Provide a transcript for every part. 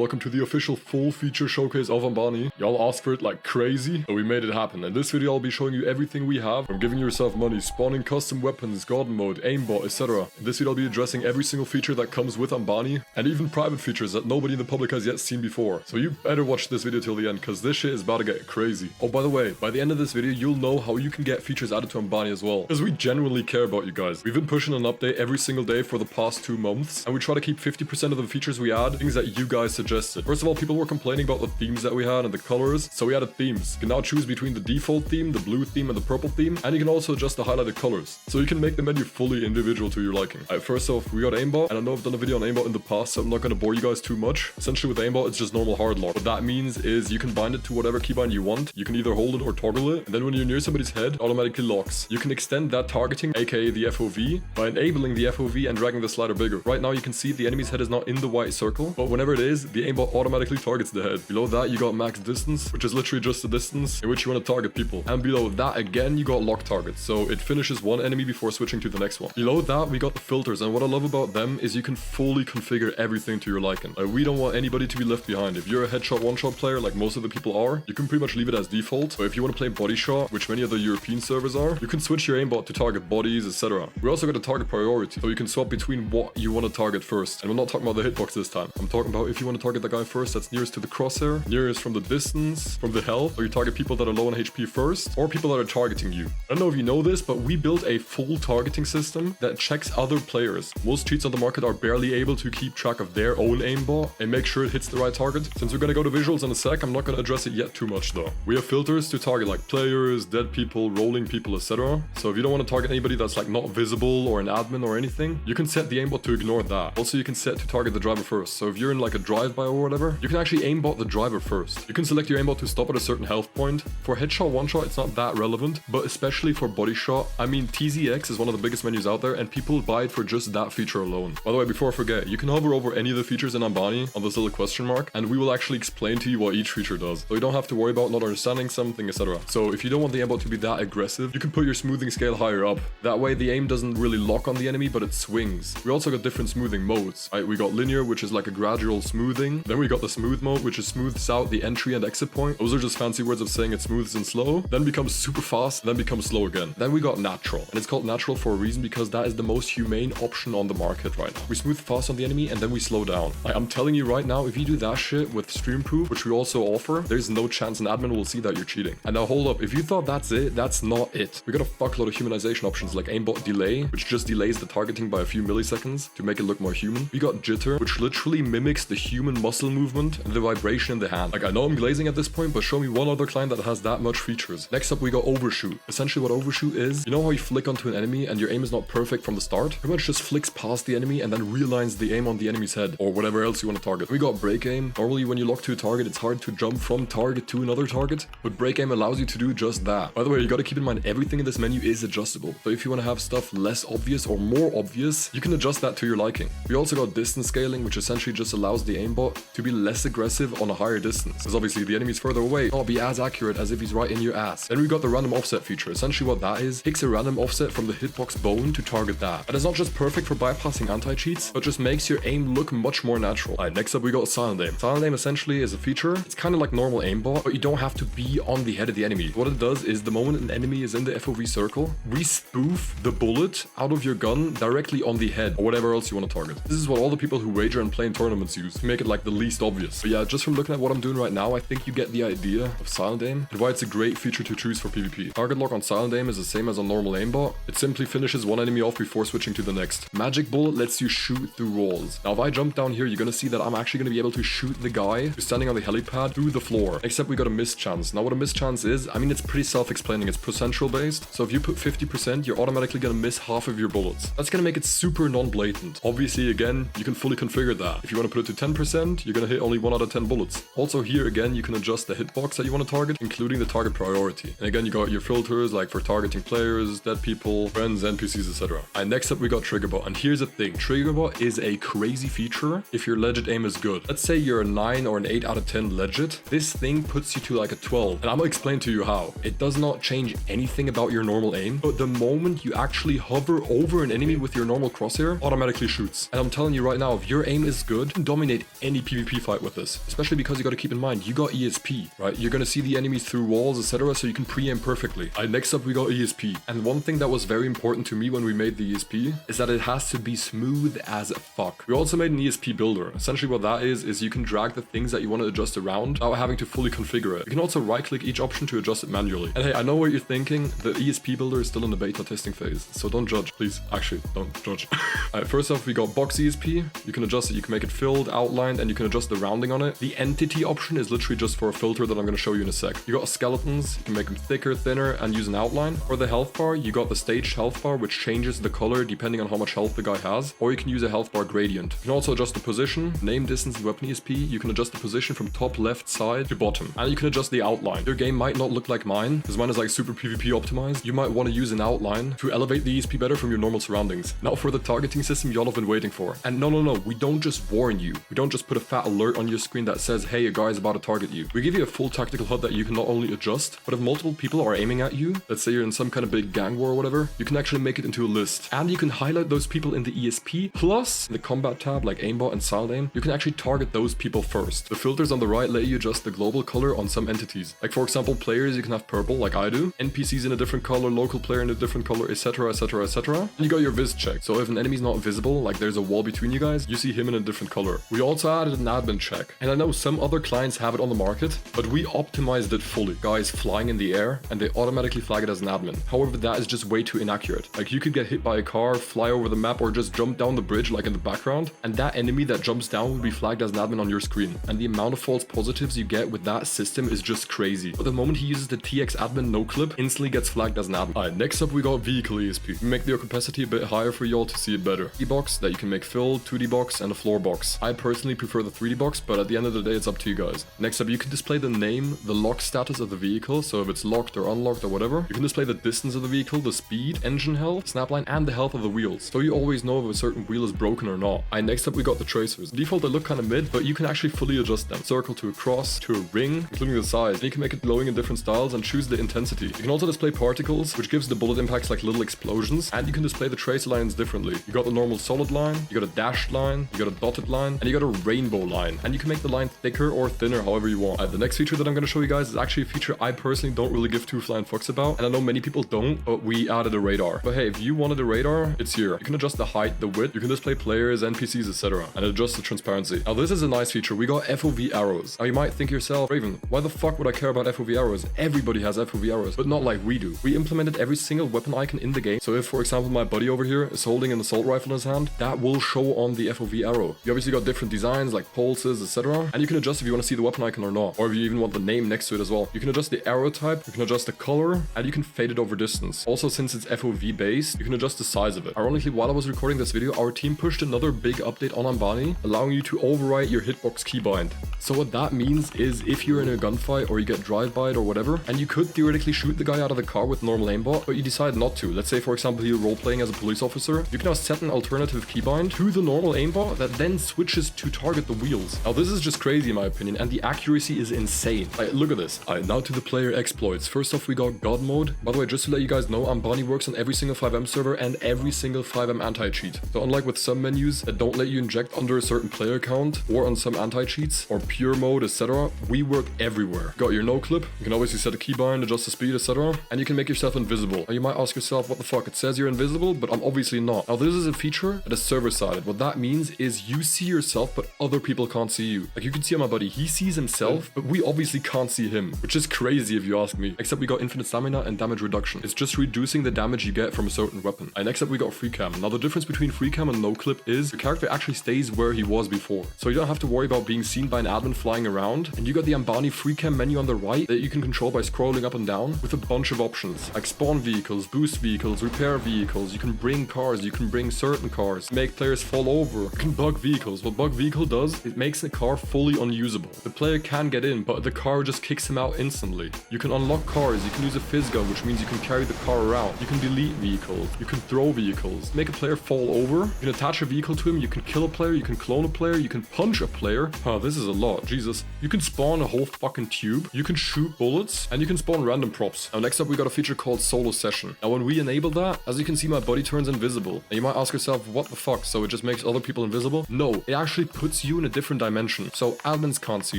welcome to the official full feature showcase of Ambani. Y'all asked for it like crazy, but we made it happen. In this video I'll be showing you everything we have, from giving yourself money, spawning custom weapons, garden mode, aimbot, etc. In this video I'll be addressing every single feature that comes with Ambani, and even private features that nobody in the public has yet seen before. So you better watch this video till the end, cause this shit is about to get crazy. Oh, by the way, by the end of this video you'll know how you can get features added to Ambani as well, because we genuinely care about you guys. We've been pushing an update every single day for the past 2 months, and we try to keep 50% of the features we add things that you guys suggested. First of all, people were complaining about the themes that we had and the colors, so we added themes. You can now choose between the default theme, the blue theme, and the purple theme, and you can also adjust the highlighted colors, so you can make the menu fully individual to your liking. Alright, first off, we got Aimbot, and I know I've done a video on Aimbot in the past, so I'm not going to bore you guys too much. Essentially with Aimbot, it's just normal hard lock. What that means is you can bind it to whatever keybind you want. You can either hold it or toggle it, and then when you're near somebody's head, it automatically locks. You can extend that targeting, aka the FOV, by enabling the FOV and dragging the slider bigger. Right now you can see the enemy's head is not in the white circle, but whenever it is, the aimbot automatically targets the head. Below that you got max distance, which is literally just the distance in which you want to target people. And below that again you got lock target, so it finishes one enemy before switching to the next one. Below that we got the filters, and what I love about them is you can fully configure everything to your liking. We don't want anybody to be left behind. If you're a headshot one-shot player like most of the people are, you can pretty much leave it as default. But if you want to play body shot, which many of the European servers are, you can switch your aimbot to target bodies, etc. We also got a target priority, so you can swap between what you want to target first. And we're not talking about the hitbox this time. I'm talking about if you want to target the guy first that's nearest to the crosshair, nearest from the distance, from the health, or you target people that are low on HP first, or people that are targeting you. I don't know if you know this, but we built a full targeting system that checks other players. Most cheats on the market are barely able to keep track of their own aimbot and make sure it hits the right target. Since we're gonna go to visuals in a sec, I'm not gonna address it yet too much though. We have filters to target like players, dead people, rolling people, etc. So if you don't want to target anybody that's like not visible or an admin or anything, you can set the aimbot to ignore that. Also, you can set to target the driver first. So if you're in like a drive-by or whatever, you can actually aimbot the driver first. You can select your aimbot to stop at a certain health point. For headshot one-shot, it's not that relevant, but especially for body shot, I mean, TZX is one of the biggest menus out there and people buy it for just that feature alone. By the way, before I forget, you can hover over any of the features in Ambani on this little question mark, and we will actually explain to you what each feature does. So you don't have to worry about not understanding something, etc. So if you don't want the aimbot to be that aggressive, you can put your smoothing scale higher up. That way the aim doesn't really lock on the enemy, but it swings. We also got different smoothing modes. Right, we got linear, which is like a gradual smoothing. Then we got the smooth mode, which is smooths out the entry and exit point. Those are just fancy words of saying it smooths and slow, then becomes super fast, then becomes slow again. Then we got natural, and it's called natural for a reason because that is the most humane option on the market right now. We smooth fast on the enemy and then we slow down. Like, I'm telling you right now, if you do that shit with stream proof, which we also offer, there's no chance an admin will see that you're cheating. And now hold up, if you thought that's it, that's not it. We got a fuckload of humanization options like aimbot delay, which just delays the targeting by a few milliseconds to make it look more human. We got jitter, which literally mimics the human muscle movement and the vibration in the hand. Like, I know I'm glazing at this point, but show me one other client that has that much features. Next up, we got overshoot. Essentially what overshoot is, you know how you flick onto an enemy and your aim is not perfect from the start? Pretty much just flicks past the enemy and then realigns the aim on the enemy's head or whatever else you want to target. We got break aim. Normally when you lock to a target, it's hard to jump from target to another target, but break aim allows you to do just that. By the way, you gotta keep in mind everything in this menu is adjustable. So if you want to have stuff less obvious or more obvious, you can adjust that to your liking. We also got distance scaling, which essentially just allows the aimbot to be less aggressive on a higher distance, because obviously the enemy's further away, not be as accurate as if he's right in your ass. Then we got the random offset feature. Essentially what that is, takes a random offset from the hitbox bone to target that. And it's not just perfect for bypassing anti-cheats, but just makes your aim look much more natural. Alright, next up we got silent aim. Silent aim essentially is a feature. It's kind of like normal aimbot, but you don't have to be on the head of the enemy. What it does is the moment an enemy is in the FOV circle, we spoof the bullet out of your gun directly on the head or whatever else you want to target. This is what all the people who wager and play in tournaments use to make it like the least obvious. But yeah, just from looking at what I'm doing right now, I think you get the idea of silent aim and why it's a great feature to choose for PvP. Target lock on silent aim is the same as on normal aimbot. It simply finishes one enemy off before switching to the next. Magic bullet lets you shoot through walls. Now if I jump down here, you're gonna see that I'm actually gonna be able to shoot the guy who's standing on the helipad through the floor. Except we got a miss chance. Now what a miss chance is, I mean, it's pretty self-explaining. It's percentile based. So if you put 50%, you're automatically gonna miss half of your bullets. That's gonna make it super non-blatant. Obviously, again, you can fully configure that. If you want to put it to 10%, you're gonna hit only 1 out of 10 bullets. Also here again, you can adjust the hitbox that you want to target, including the target priority. And again, you got your filters like for targeting players, dead people, friends, NPCs, etc. And next up we got Triggerbot. And here's the thing, Triggerbot is a crazy feature if your legit aim is good. Let's say you're a 9 or an 8 out of 10 legit. This thing puts you to like a 12. And I'm gonna explain to you how. It does not change anything about your normal aim, but the moment you actually hover over an enemy with your normal crosshair, automatically shoots. And I'm telling you right now, if your aim is good, you can dominate any any PvP fight with this, especially because you got to keep in mind, you got ESP, right? You're going to see the enemies through walls, etc., so you can pre-aim perfectly. Next up, we got ESP. And one thing that was very important to me when we made the ESP is that it has to be smooth as fuck. We also made an ESP builder. Essentially what that is you can drag the things that you want to adjust around without having to fully configure it. You can also right-click each option to adjust it manually. And hey, I know what you're thinking, the ESP builder is still in the beta testing phase, so don't judge, please. Actually, don't judge. Alright, first off, we got box ESP. You can adjust it, you can make it filled, outlined, and you can adjust the rounding on it. The entity option is literally just for a filter that I'm going to show you in a sec. You got skeletons, you can make them thicker, thinner, and use an outline. For the health bar, you got the staged health bar, which changes the color depending on how much health the guy has, or you can use a health bar gradient. You can also adjust the position, name, distance, and weapon ESP. You can adjust the position from top left side to bottom, and you can adjust the outline. Your game might not look like mine, because mine is like super PvP optimized. You might want to use an outline to elevate the ESP better from your normal surroundings. Now for the targeting system y'all have been waiting for. And no, we don't just warn you. We don't just put a fat alert on your screen that says, hey, a guy is about to target you. We give you a full tactical HUD that you can not only adjust, but if multiple people are aiming at you, let's say you're in some kind of big gang war or whatever, you can actually make it into a list. And you can highlight those people in the ESP, plus in the combat tab like Aimbot and silent aim, you can actually target those people first. The filters on the right let you adjust the global color on some entities. Like for example, players, you can have purple like I do, NPCs in a different color, local player in a different color, etc, etc, etc. And you got your vis check. So if an enemy's not visible, like there's a wall between you guys, you see him in a different color. We also added an admin check. And I know some other clients have it on the market, but we optimized it fully. Guys flying in the air and they automatically flag it as an admin. However, that is just way too inaccurate. Like you could get hit by a car, fly over the map, or just jump down the bridge like in the background, and that enemy that jumps down will be flagged as an admin on your screen. And the amount of false positives you get with that system is just crazy. But the moment he uses the TX admin no clip, instantly gets flagged as an admin. Alright, next up we got vehicle ESP. We make the opacity a bit higher for y'all to see it better. 3D box that you can make filled, 2D box, and a floor box. I personally prefer the 3D box, but at the end of the day, it's up to you guys. Next up, you can display the name, the lock status of the vehicle, so if it's locked or unlocked or whatever. You can display the distance of the vehicle, the speed, engine health, snapline, and the health of the wheels, so you always know if a certain wheel is broken or not. And next up, we got the tracers. Default, they look kind of mid, but you can actually fully adjust them. Circle to a cross, to a ring, including the size. And you can make it glowing in different styles and choose the intensity. You can also display particles, which gives the bullet impacts like little explosions, and you can display the tracer lines differently. You got the normal solid line, you got a dashed line, you got a dotted line, and you got a rainbow line. And you can make the line thicker or thinner, however you want. The next feature that I'm going to show you guys is actually a feature I personally don't really give two flying fucks about, and I know many people don't, but we added a radar. But hey, if you wanted a radar, it's here. You can adjust the height, the width, you can display players, NPCs, etc., and adjust the transparency. Now this is a nice feature. We got FOV arrows. Now you might think yourself, Raven, why the fuck would I care about FOV arrows? Everybody has FOV arrows, but not like we do. We implemented every single weapon icon in the game, so if for example my buddy over here is holding an assault rifle in his hand, that will show on the FOV arrow. You obviously got different designs like pulses, etc., and you can adjust if you want to see the weapon icon or not, or if you even want the name next to it as well. You can adjust the arrow type, you can adjust the color, and you can fade it over distance. Also, since it's FOV based, you can adjust the size of it. Ironically, while I was recording this video, our team pushed another big update on Ambani, allowing you to overwrite your hitbox keybind. So what that means is if you're in a gunfight or you get drive-byed or whatever, and you could theoretically shoot the guy out of the car with normal aimbot, but you decide not to. Let's say for example you're role-playing as a police officer, you can now set an alternative keybind to the normal aimbot that then switches to target the wheels. Now this is just crazy in my opinion, and the accuracy is insane. Like, look at this. Alright, now to the player exploits. First off, we got God mode. By the way, just to let you guys know, Ambani works on every single FiveM server and every single FiveM anti-cheat. So unlike with some menus that don't let you inject under a certain player count, or on some anti-cheats, or pure mode, etc., we work everywhere. Got your no clip, you can obviously set a keybind, adjust the speed, etc., and you can make yourself invisible. Now you might ask yourself, what the fuck, it says you're invisible, but I'm obviously not. Now this is a feature that is server-sided. What that means is you see yourself, but other people can't see you. Like you can see on my buddy, he sees himself, but we obviously can't see him, which is crazy if you ask me. Except we got infinite stamina and damage reduction. It's just reducing the damage you get from a certain weapon. And next up we got free cam. Now the difference between free cam and no clip is your character actually stays where he was before. So you don't have to worry about being seen by an admin flying around. And you got the Ambani free cam menu on the right that you can control by scrolling up and down with a bunch of options like spawn vehicles, boost vehicles, repair vehicles. You can bring cars, you can bring certain cars, make players fall over. You can bug vehicles. What bug vehicle does, it makes the car fully unusable. The player can get in, but the car just kicks him out instantly. You can unlock cars, you can use a fizz gun, which means you can carry the car around. You can delete vehicles, you can throw vehicles, make a player fall over, you can attach a vehicle to him, you can kill a player, you can clone a player, you can punch a player. This is a lot. Oh, Jesus. You can spawn a whole fucking tube. You can shoot bullets and you can spawn random props. Now, next up, we got a feature called Solo Session. Now, when we enable that, as you can see, my buddy turns invisible. And you might ask yourself, what the fuck? So it just makes other people invisible? No, it actually puts you in a different dimension. So admins can't see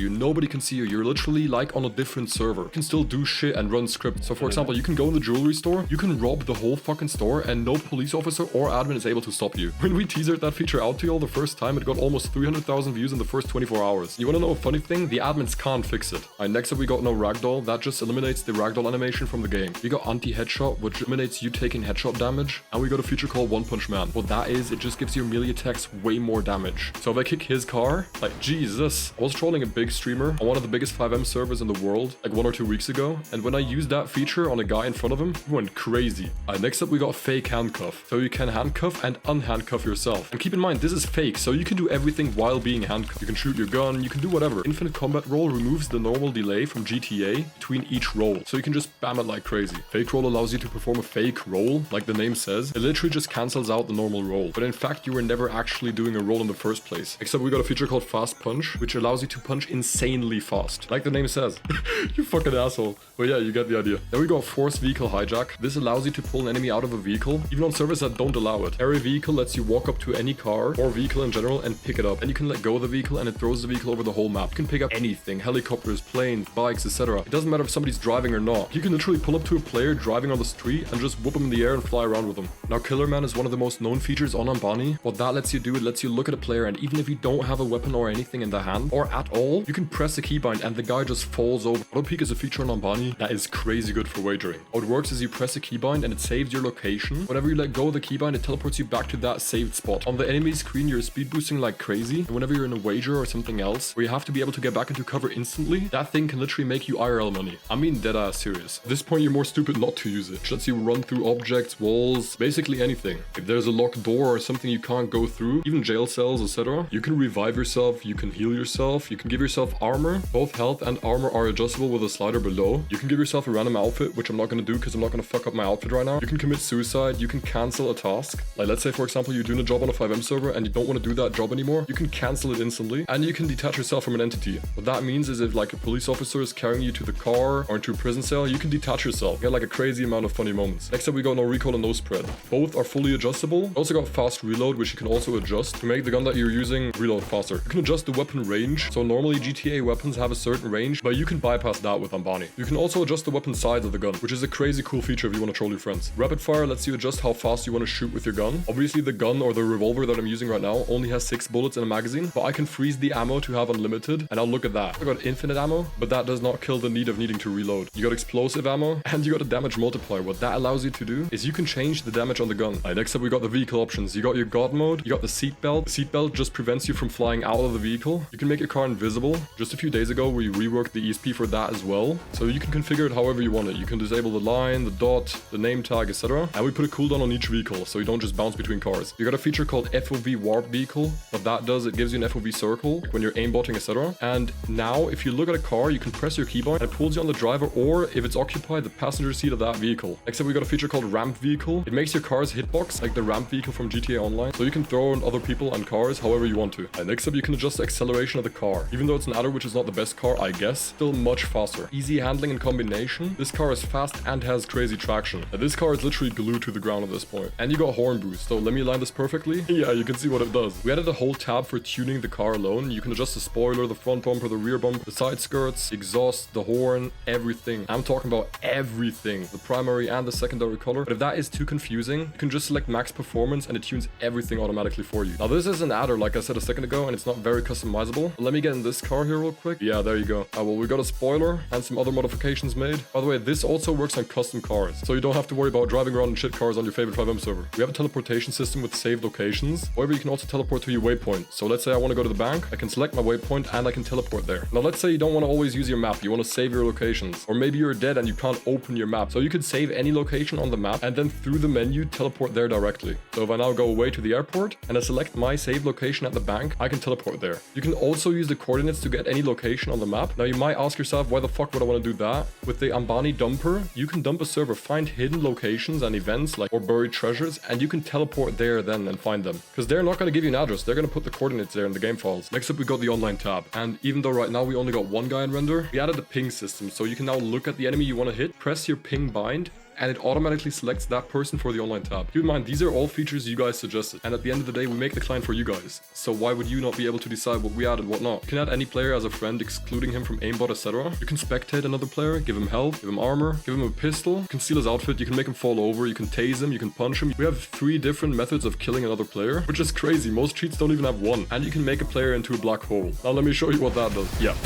you. Nobody can see you. You're literally like on a different server. You can still do shit and run scripts. So for example, you can go in the jewelry store, you can rob the whole fucking store and no police officer or admin is able to stop you. When we teasered that feature out to y'all the first time, it got almost 300,000 views in the first 24 hours. You wanna know a funny thing? The admins can't fix it. Alright, next up we got no ragdoll. That just eliminates the ragdoll animation from the game. We got anti-headshot, which eliminates you taking headshot damage. And we got a feature called One Punch Man. What that is, it just gives your melee attacks way more damage. So if I kick his car, like Jesus. I was trolling a big streamer on one of the biggest FiveM servers in the world, like 1 or 2 weeks ago. And when I used that feature on a guy in front of him, he went crazy. Next up we got fake handcuff. So you can handcuff and unhandcuff yourself. And keep in mind, this is fake, so you can do everything while being handcuffed. You can shoot your gun, you can do whatever. Infinite combat roll removes the normal delay from GTA between each roll, so you can just spam it like crazy. Fake roll allows you to perform a fake roll, like the name says. It literally just cancels out the normal roll, but in fact you were never actually doing a roll in the first place. Except we got a feature called fast punch, which allows you to punch insanely fast, like the name says. You fucking asshole. But yeah, you get the idea. Then we got force vehicle hijack. This allows you to pull an enemy out of a vehicle, even on servers that don't allow it. Every vehicle lets you walk up to any car or vehicle in general and pick it up. And you can let go of the vehicle and it throws the vehicle over the whole map. You can pick up anything, helicopters, planes, bikes, etc. It doesn't matter if somebody's driving or not. You can literally pull up to a player driving on the street and just whoop him in the air and fly around with him. Now, Killer Man is one of the most known features on Ambani. What that lets you do, it lets you look at a player, and even if you don't have a weapon or anything in the hand or at all, you can press a keybind and the guy just falls over. Auto peek is a feature on Ambani that is crazy good for wagering. How it works is you press a keybind and it saves your location. Whenever you let go of the keybind, it teleports you back to that saved spot. On the enemy screen, you're speed boosting like crazy, and whenever you're in a wager or something else where you have to be able to get back into cover instantly, that thing can literally make you IRL money. I mean deadass serious. At this point, you're more stupid not to use it. It lets you run through objects, walls, basically anything. If there's a locked door or something you can't go through, even jail cells, etc., you can revive yourself, you can heal yourself, you can give yourself armor. Both health and armor are adjustable with a slider below. You can give yourself a random outfit, which I'm not going to do because I'm not going to fuck up my outfit right now. You can commit suicide, you can cancel a task. Like let's say for example you're doing a job on a FiveM server and you don't want to do that job anymore, you can cancel it instantly and you can detach yourself from an entity. What that means is if like a police officer is carrying you to the car or into a prison cell, you can detach yourself. You get like a crazy amount of funny moments. Next up we got no recoil and no spread. Both are fully adjustable. You also got fast reload, which you can also adjust to make the gun that you're using reload faster. You can adjust the weapon range. So normally GTA weapons have a certain range, but you can bypass that with Ambani. You can also adjust the weapon size of the gun, which is a crazy cool feature if you want to troll your friends. Rapid fire lets you adjust how fast you want to shoot with your gun. Obviously the gun or the revolver that I'm using right now only has 6 bullets in a magazine, but I can freeze the ammo to have unlimited, and I'll look at that. I got infinite ammo, but that does not kill the need of needing to reload. You got explosive ammo, and you got a damage multiplier. What that allows you to do is you can change the damage on the gun. Next up we got the vehicle options. You got your God mode, you got the seatbelt. The seatbelt just prevents you from flying out of the vehicle. You can make your car invisible. Just a few days ago we reworked the ESP for that as well, so you can configure it however you want it. You can disable the line, the dot, the name tag, etc. And we put a cooldown on each vehicle so you don't just bounce between cars. You got a feature called FOV warp vehicle. What that does, it gives you an FOV circle like when you're aimbotting, etc. And now if you look at a car, you can press your keybind and it pulls you on the driver, or if it's occupied, the passenger seat of that vehicle. Next up we got a feature called ramp vehicle. It makes your car's hitbox like the ramp vehicle from GTA Online, so you can throw on other people and cars however you want to. And next up you can adjust the acceleration of the car. Even though it's an adder, which is not the best car, I guess, still much faster. Easy handling and combination. This car is fast and has crazy traction. And this car is literally glued to the ground at this point. And you got horn boost, so let me line this perfectly. Yeah, you can see what it does. We added a whole tab for tuning the car alone. You can adjust the spoiler, the front bumper, the rear bumper, the side skirts, exhaust, the horn, everything. I'm talking about everything, the primary and the secondary color. But if that is too confusing, you can just select max performance and it tunes everything automatically for you. Now this is an adder like I said a second ago, and it's not very customizable. Let me get in this car here real quick. Yeah, there you go. Well, we got a spoiler and some other modifications made. By the way, this also works on custom cars, so you don't have to worry about driving around in shit cars on your favorite FiveM server. We have a teleportation system with saved locations. However, you can also teleport to your waypoint. So let's say I want to go to the bank, I can select my waypoint and I can teleport there. Now let's say you don't want to always use your map, you want to save your locations, or maybe you're dead and you can't open your map. So you could save any location on the map and then through the menu teleport there directly. So if I now go away to the airport and I select my saved location at the bank, I can teleport there. You can also use the coordinates to get any location on the map. Now you might ask yourself, why the fuck would I want to do that? With the Ambani dumper, you can dump a server, find hidden locations and events like or buried treasures, and you can teleport there then and find them. Because they're not going to give you an address, they're going to put the coordinates there in the game files. Next up we got the online online tab. And even though right now we only got one guy in render, we added a ping system. So you can now look at the enemy you want to hit, press your ping bind, and it automatically selects that person for the online tab. Keep in mind, these are all features you guys suggested, and at the end of the day, we make the client for you guys. So why would you not be able to decide what we add and what not? You can add any player as a friend, excluding him from Aimbot, etc. You can spectate another player, give him health, give him armor, give him a pistol, you can steal his outfit, you can make him fall over, you can tase him, you can punch him. We have 3 different methods of killing another player, which is crazy. Most cheats don't even have one. And you can make a player into a black hole. Now let me show you what that does. Yeah.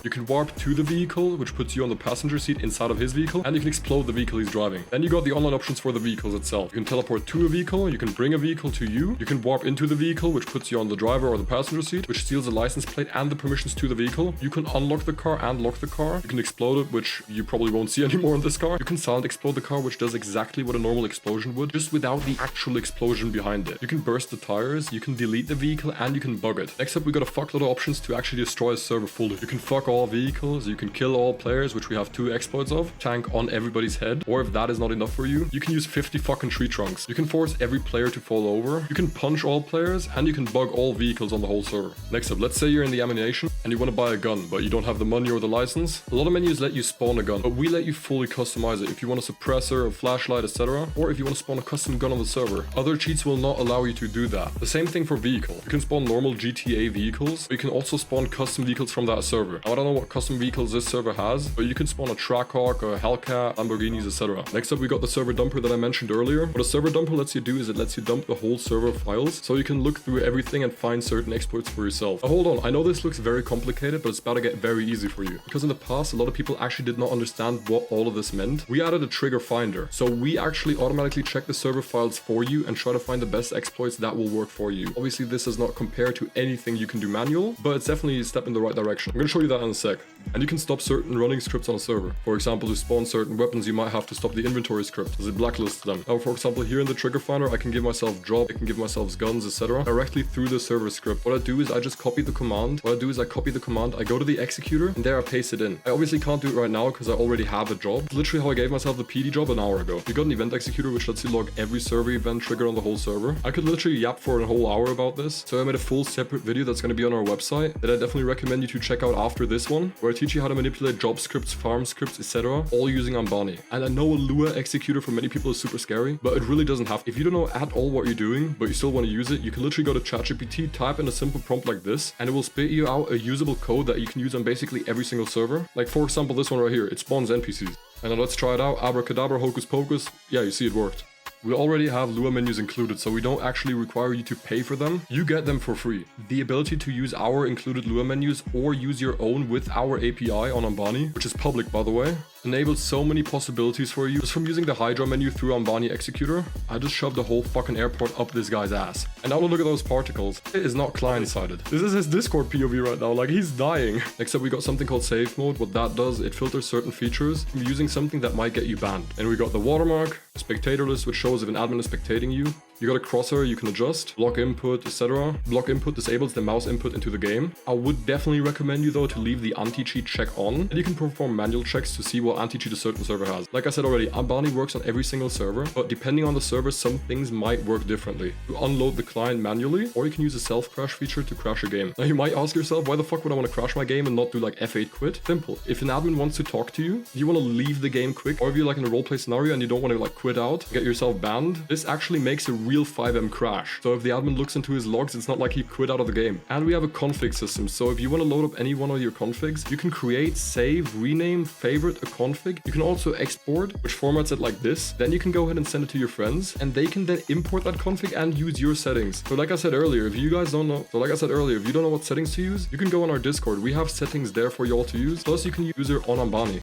You can warp to the vehicle, which puts you on the passenger seat inside of his vehicle, and you can explode the vehicle he's driving. Then you got the online options for the vehicles itself. You can teleport to a vehicle, you can bring a vehicle to you, you can warp into the vehicle, which puts you on the driver or the passenger seat, which steals the license plate and the permissions to the vehicle. You can unlock the car and lock the car. You can explode it, which you probably won't see anymore in this car. You can silent explode the car, which does exactly what a normal explosion would, just without the actual explosion behind it. You can burst the tires, you can delete the vehicle, and you can bug it. Next up, we got a fuckload of options to actually destroy a server fully. You can fuck all vehicles, you can kill all players, which we have 2 exploits of, tank on everybody's head, or if that is not enough for you, you can use 50 fucking tree trunks. You can force every player to fall over, you can punch all players, and you can bug all vehicles on the whole server. Next up, let's say you're in the ammunition and you want to buy a gun, but you don't have the money or the license. A lot of menus let you spawn a gun, but we let you fully customize it if you want a suppressor, a flashlight, etc., or if you want to spawn a custom gun on the server. Other cheats will not allow you to do that. The same thing for vehicle. You can spawn normal GTA vehicles, but you can also spawn custom vehicles from that server. Now, I don't know what custom vehicles this server has, but you can spawn a Trackhawk, a Hellcat, Lamborghinis, etc. Next up, we got the server dumper that I mentioned earlier. What a server dumper lets you do is it lets you dump the whole server files, so you can look through everything and find certain exploits for yourself. Now, hold on, I know this looks very complicated, but it's about to get very easy for you. Because in the past, a lot of people actually did not understand what all of this meant. We added a trigger finder, so we actually automatically check the server files for you and try to find the best exploits that will work for you. Obviously, this does not compare to anything you can do manual, but it's definitely a step in the right direction. I'm going to show you that in a sec. And you can stop certain running scripts on a server. For example, to spawn certain weapons, you might have to stop the inventory script as it blacklists them. Now, for example, here in the trigger finder, I can give myself drop, I can give myself guns, etc. directly through the server script. What I do is I just copy the command. I go to the executor, and there I paste it in. I obviously can't do it right now because I already have a job. It's literally how I gave myself the PD job an hour ago. You got an event executor which lets you log every server event triggered on the whole server. I could literally yap for a whole hour about this, so I made a full separate video that's going to be on our website that I definitely recommend you to check out after this one, where I teach you how to manipulate job scripts, farm scripts, etc., all using Ambani. And I know a Lua executor for many people is super scary, but it really doesn't have to. If you don't know at all what you're doing, but you still want to use it, you can literally go to ChatGPT, type in a simple prompt like this, and it will spit you out a usable code that you can use on basically every single server. Like, for example, this one right here, it spawns NPCs. And now let's try it out. Abracadabra, hocus pocus. Yeah, you see it worked. We already have Lua menus included, so we don't actually require you to pay for them. You get them for free. The ability to use our included Lua menus or use your own with our API on Ambani, which is public by the way, enables so many possibilities for you. Just from using the Hydra menu through Ambani Executor, I just shoved the whole fucking airport up this guy's ass. And now look at those particles. It is not client-sided. This is his Discord POV right now, like he's dying. Next up, we got something called safe mode. What that does, it filters certain features from using something that might get you banned. And we got the watermark, a spectator list, which shows if an admin is spectating you. You got a crosshair you can adjust, block input, etc. Block input disables the mouse input into the game. I would definitely recommend you though to leave the anti-cheat check on, and you can perform manual checks to see what anti-cheat a certain server has. Like I said already, Ambani works on every single server, but depending on the server, some things might work differently. You unload the client manually, or you can use a self-crash feature to crash a game. Now you might ask yourself, why the fuck would I want to crash my game and not do like F8 quit? Simple. If an admin wants to talk to you, if you want to leave the game quick, or if you're like in a roleplay scenario and you don't want to like quit out, get yourself banned, this actually makes a real FiveM crash. So if the admin looks into his logs, it's not like he quit out of the game. And we have a config system, so if you want to load up any one of your configs, you can create, save, rename, favorite a config. You can also export, which formats it like this. Then you can go ahead and send it to your friends, and they can then import that config and use your settings. So like I said earlier, if you don't know what settings to use, you can go on our Discord. We have settings there for y'all to use. Plus you can use it on Ambani.